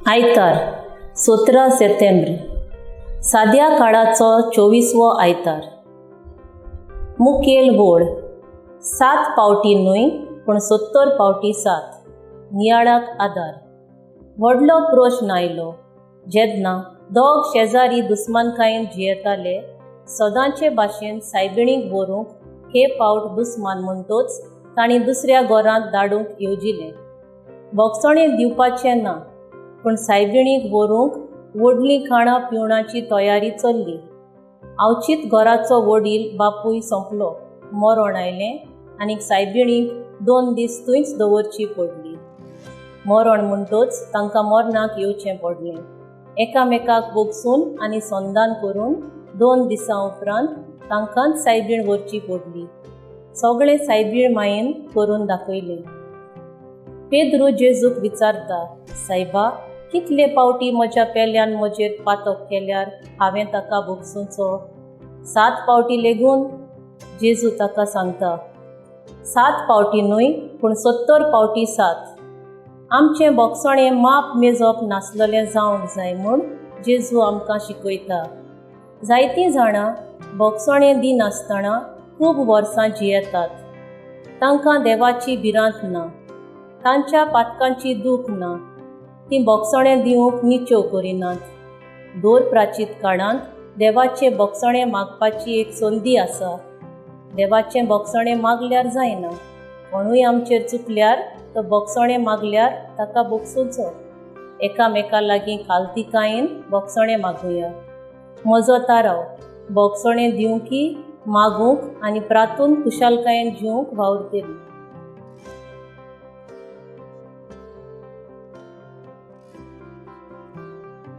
आयतार 17 सप्टेंबर साद्या काळाचो 24वो आयतार. मुखेल वोळ 7 पावटी न्हय पूण 70 पावटी 7. नियाळाक आदार. व्हडलो प्रश्न आयलो जेन्ना दोग शेजारी दुस्मानकायेन जियेताले. सदांचे भाशेन सायबिणीक व्हरूंक हे फावट दुस्मान म्हणटोच तांणी दुसऱ्या घरांत धाडूंक येवजिलें. भोगसणें दिवपाचें ना पूण सायबिणीक व्हरूंक व्हडलीं खाणां पिवणाची तयारी चल्ली. आवचीत घराचो वडील बापूय संपलो. मरण आयलें आनी सायबिणीक 2 दीस थंयच दवरची पडली. मरण म्हणटोच तांकां मरणाक येवचें पडलें. एकामेकाक बोगसून आनी संधान करून 2 दिसां उपरांत तांकांच सायबीण व्हरची पडली. सगळें सायबीण मायेन करून दाखयलें. पेद्रू जेजूक विचारता, सायबा, कितले पावटी म्हज्या पेल्यान म्हजेर पातक केल्यार हांवें ताका बोगसूचो? 7 पावटी लेगून? जेजू ताका सांगता, 7 पावटी न्हय पूण 70 पावटी 7. आमचें बोगसणें माप मेजप नासललें जावंक जाय म्हूण जेजू आमकां शिकयता. जायतीं जाणां बोगसणें दिनासतना खूब वर्सां जियेतात. तांकां देवाची भिरांत ना, तांच्या पातकांची दूख ना. तीं बोगसणें दिवंक निच्यो करिनात. दर प्राचीत काळांत देवाचें बोगसणें मागपाची एक संदी आसा. देवाचें बोगसणें मागल्यार जायना. कोणूय आमचेर चुकल्यार तो बोगसणें मागल्यार ताका बोगसूचो. एकामेका लागीं खालतिकायेन बोगसणें मागुया. म्हजो ताराव बोगसणें दिवंकी, मागूंक आनी प्रातून खुशालकायेन जिवंक वावुरतली.